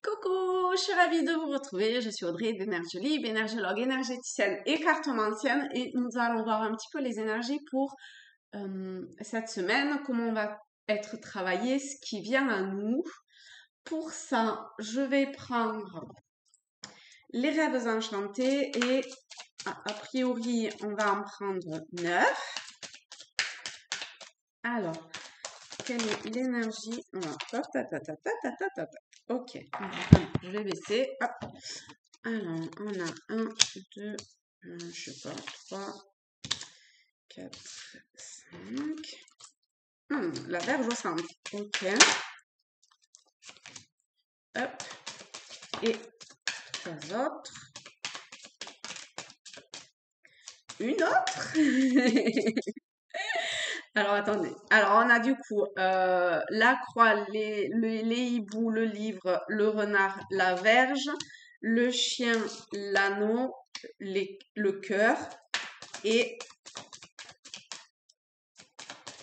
Coucou, je suis ravie de vous retrouver. Je suis Audrey d'Énergie, énergologue, énergéticienne et cartomancienne. Et nous allons voir un petit peu les énergies pour cette semaine, comment on va être travaillé, ce qui vient à nous. Pour ça, je vais prendre les rêves enchantés et a priori, on va en prendre 9. Alors, quelle est l'énergie? Ok, je vais baisser. Hop. Alors, on a 1, 2, je sais pas, 3, 4, 5. La verge au centre. Ok. Hop. Et 3 autres. Une autre. Alors, attendez. Alors, on a du coup la croix, les hiboux, le livre, le renard, la verge, le chien, l'anneau, le cœur et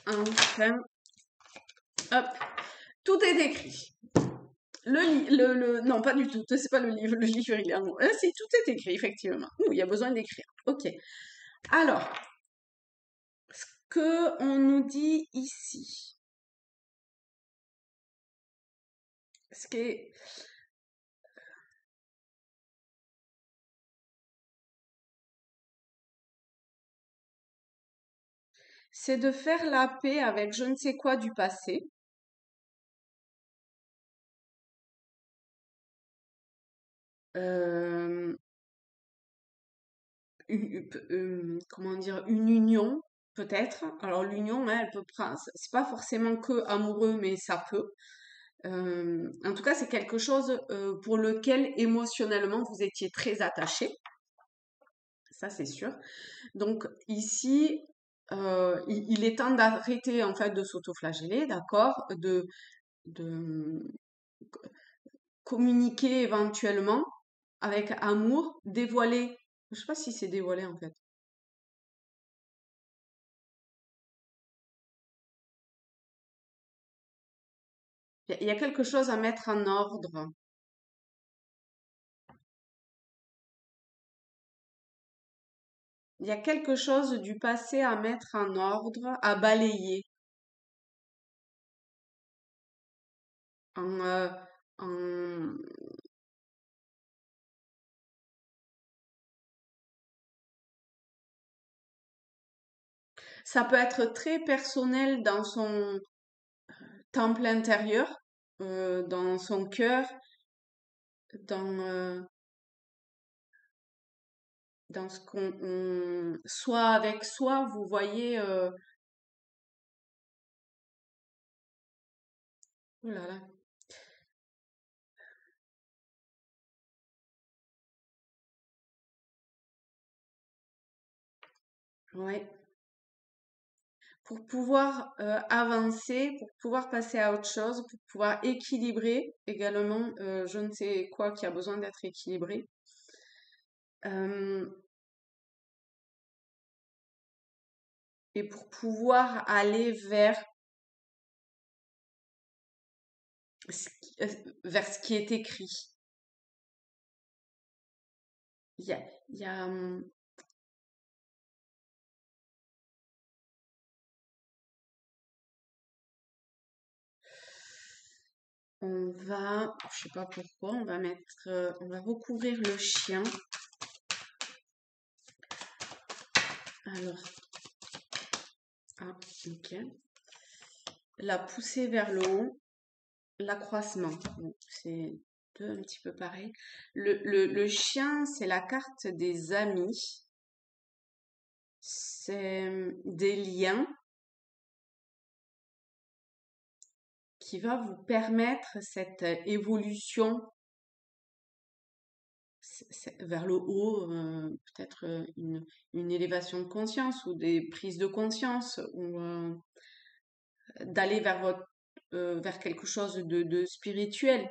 enfin, hop, tout est écrit. Non, pas du tout, c'est pas le livre il est en haut. Si, tout est écrit, effectivement. Il y a besoin d'écrire. Ok. Alors, ce que on nous dit ici, ce qui est... c'est de faire la paix avec je ne sais quoi du passé. Euh, comment dire, une union, peut-être. Alors, l'union, hein, elle peut prendre, c'est pas forcément que amoureux, mais ça peut. En tout cas, c'est quelque chose pour lequel émotionnellement vous étiez très attaché. Ça, c'est sûr. Donc ici, il est temps d'arrêter en fait de s'autoflageller, d'accord, de communiquer éventuellement avec amour, dévoiler. Je sais pas si c'est dévoiler en fait. Il y a quelque chose à mettre en ordre. Il y a quelque chose du passé à mettre en ordre, à balayer. En, en- Ça peut être très personnel dans son temple intérieur, dans son cœur, dans, dans ce soit avec soi, vous voyez, oh là là, ouais, pour pouvoir avancer, pour pouvoir passer à autre chose, pour pouvoir équilibrer également, je ne sais quoi qui a besoin d'être équilibré. Euh, et pour pouvoir aller ce qui, euh, vers ce qui est écrit. Il y a, il y a, je sais pas pourquoi, on va recouvrir le chien. Alors, ah, ok. La poussée vers le haut, l'accroissement. Bon, c'est deux un petit peu pareil. Le chien, c'est la carte des amis. C'est des liens qui va vous permettre cette évolution vers le haut, peut-être une élévation de conscience ou des prises de conscience ou d'aller vers quelque chose de spirituel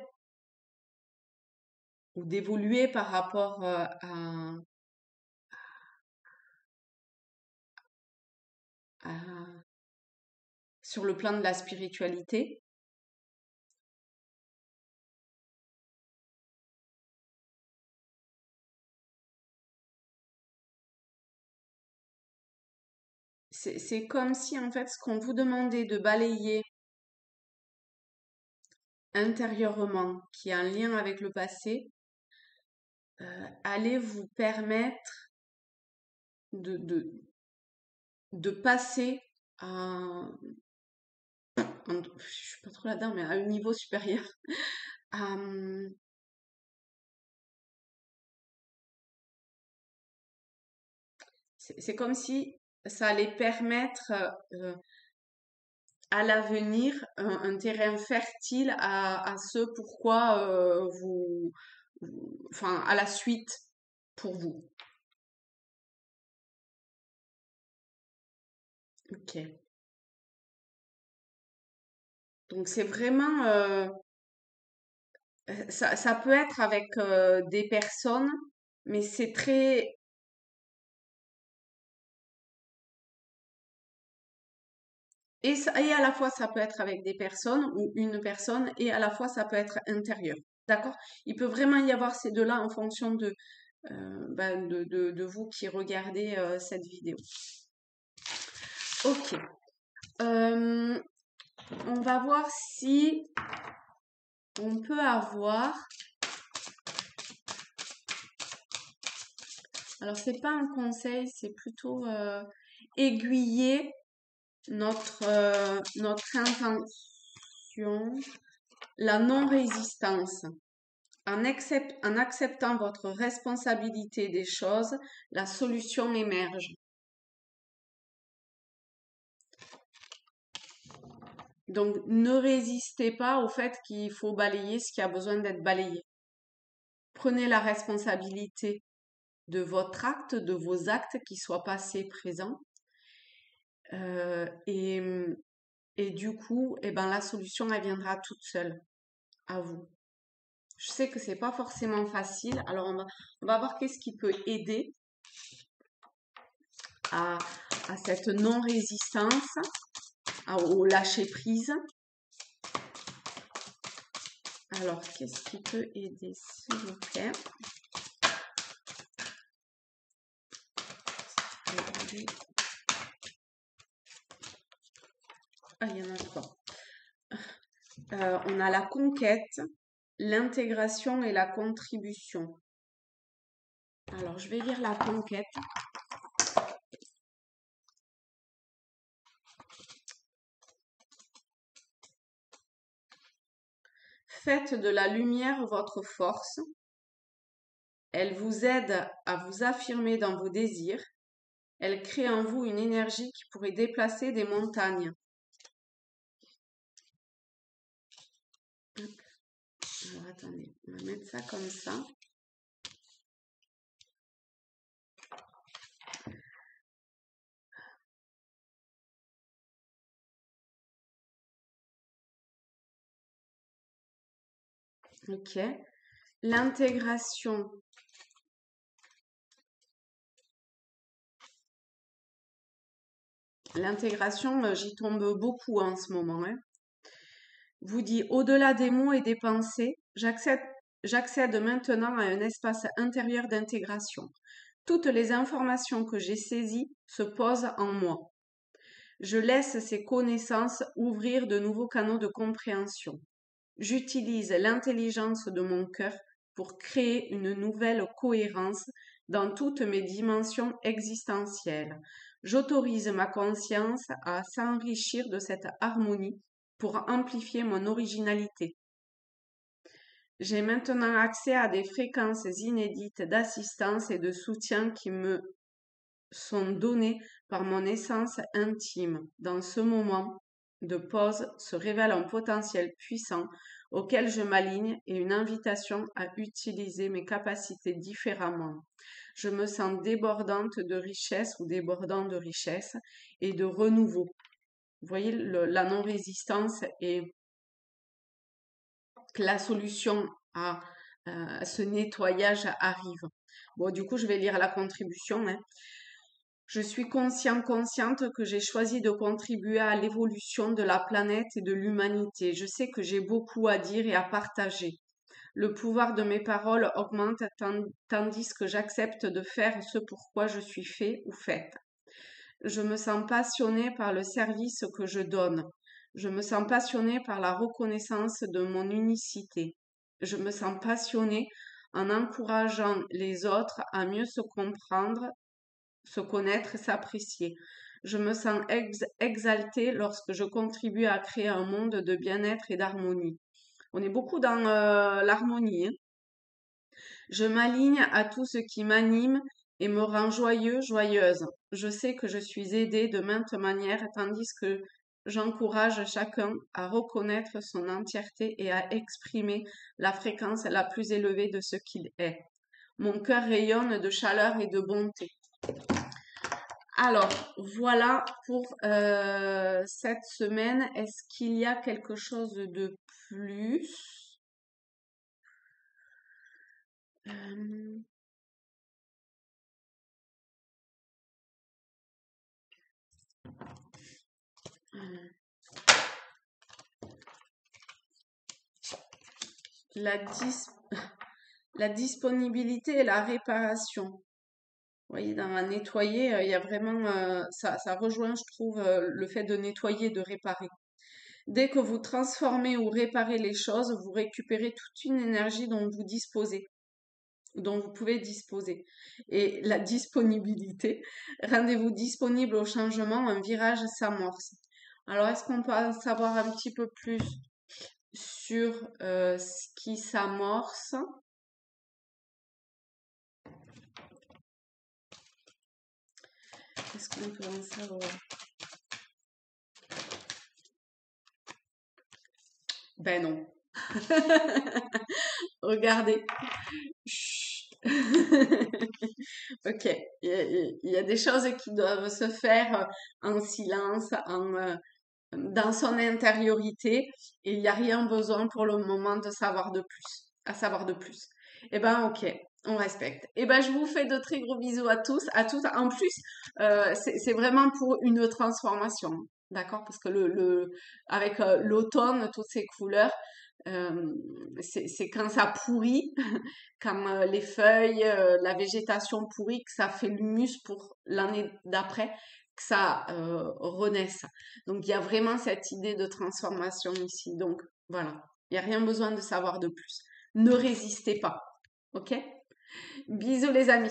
ou d'évoluer par rapport sur le plan de la spiritualité. C'est comme si, en fait, ce qu'on vous demandait de balayer intérieurement, qui est en lien avec le passé, allait vous permettre de, de, de passer à, je suis pas trop là-dedans, mais à un niveau supérieur. Euh, c'est comme si ça allait permettre à l'avenir un terrain fertile à ce pourquoi enfin, à la suite pour vous. Ok. Donc c'est vraiment, ça peut être avec des personnes, mais c'est très, et à la fois ça peut être avec des personnes ou une personne, et à la fois ça peut être intérieur. D'accord? Il peut vraiment y avoir ces deux-là en fonction de vous qui regardez cette vidéo. Ok. Euh, on va voir si on peut avoir. Alors, c'est pas un conseil, c'est plutôt aiguiller notre intention, la non-résistance. En acceptant votre responsabilité des choses, la solution émerge. Donc, ne résistez pas au fait qu'il faut balayer ce qui a besoin d'être balayé. Prenez la responsabilité de votre acte, de vos actes qui soient passés, présents. Euh, et, et du coup, eh ben, la solution, elle viendra toute seule à vous. Je sais que c'est pas forcément facile. Alors, on va voir qu'est-ce qui peut aider à, à cette non-résistance, au lâcher-prise. Alors, qu'est-ce qui peut aider, s'il vous plaît? Ah, il y en a trois. On a la conquête, l'intégration et la contribution. Alors, je vais lire la conquête. Faites de la lumière votre force. Elle vous aide à vous affirmer dans vos désirs. Elle crée en vous une énergie qui pourrait déplacer des montagnes. Alors attendez, on va mettre ça comme ça. Ok. L'intégration. L'intégration, j'y tombe beaucoup en ce moment. Vous dit, au-delà des mots et des pensées, j'accède maintenant à un espace intérieur d'intégration. Toutes les informations que j'ai saisies se posent en moi. Je laisse ces connaissances ouvrir de nouveaux canaux de compréhension. J'utilise l'intelligence de mon cœur pour créer une nouvelle cohérence dans toutes mes dimensions existentielles. J'autorise ma conscience à s'enrichir de cette harmonie pour amplifier mon originalité. J'ai maintenant accès à des fréquences inédites d'assistance et de soutien qui me sont données par mon essence intime. Dans ce moment de pause se révèle un potentiel puissant auquel je m'aligne et une invitation à utiliser mes capacités différemment. Je me sens débordante de richesse ou débordant de richesse et de renouveau. Vous voyez, la non-résistance et que la solution à ce nettoyage arrive. Bon, du coup, je vais lire la contribution. Je suis consciente que j'ai choisi de contribuer à l'évolution de la planète et de l'humanité. Je sais que j'ai beaucoup à dire et à partager. Le pouvoir de mes paroles augmente tandis que j'accepte de faire ce pourquoi je suis fait ou faite. Je me sens passionnée par le service que je donne. Je me sens passionnée par la reconnaissance de mon unicité. Je me sens passionnée en encourageant les autres à mieux se comprendre, se connaître et s'apprécier. Je me sens exaltée lorsque je contribue à créer un monde de bien-être et d'harmonie. On est beaucoup dans l'harmonie, hein. Je m'aligne à tout ce qui m'anime et me rend joyeux, joyeuse. Je sais que je suis aidée de maintes manières, tandis que j'encourage chacun à reconnaître son entièreté et à exprimer la fréquence la plus élevée de ce qu'il est. Mon cœur rayonne de chaleur et de bonté. Alors, voilà pour cette semaine. Est-ce qu'il y a quelque chose de plus? Euh, la, dis- la disponibilité et la réparation. Vous voyez, dans la nettoyer, il y a vraiment, ça rejoint, je trouve, le fait de nettoyer, de réparer. Dès que vous transformez ou réparez les choses, vous récupérez toute une énergie dont vous disposez, dont vous pouvez disposer. Et la disponibilité, rendez-vous disponible au changement, un virage s'amorce. Alors, est-ce qu'on peut en savoir un petit peu plus sur ce qui s'amorce? Est-ce qu'on peut en savoir? Ben non. Regardez. Chut. Ok, il y a des choses qui doivent se faire en silence, dans son intériorité, et il n'y a rien besoin pour le moment de savoir de plus, à savoir de plus. Eh ben, ok, on respecte. Eh ben, je vous fais de très gros bisous à tous, à toutes. En plus, c'est vraiment pour une transformation, d'accord? Parce que avec l'automne, toutes ces couleurs, euh, c'est quand ça pourrit, quand les feuilles, la végétation pourrit, que ça fait l'humus pour l'année d'après, que ça renaisse. Donc il y a vraiment cette idée de transformation ici. Donc voilà, il n'y a rien besoin de savoir de plus. Ne résistez pas, ok? Bisous les amis.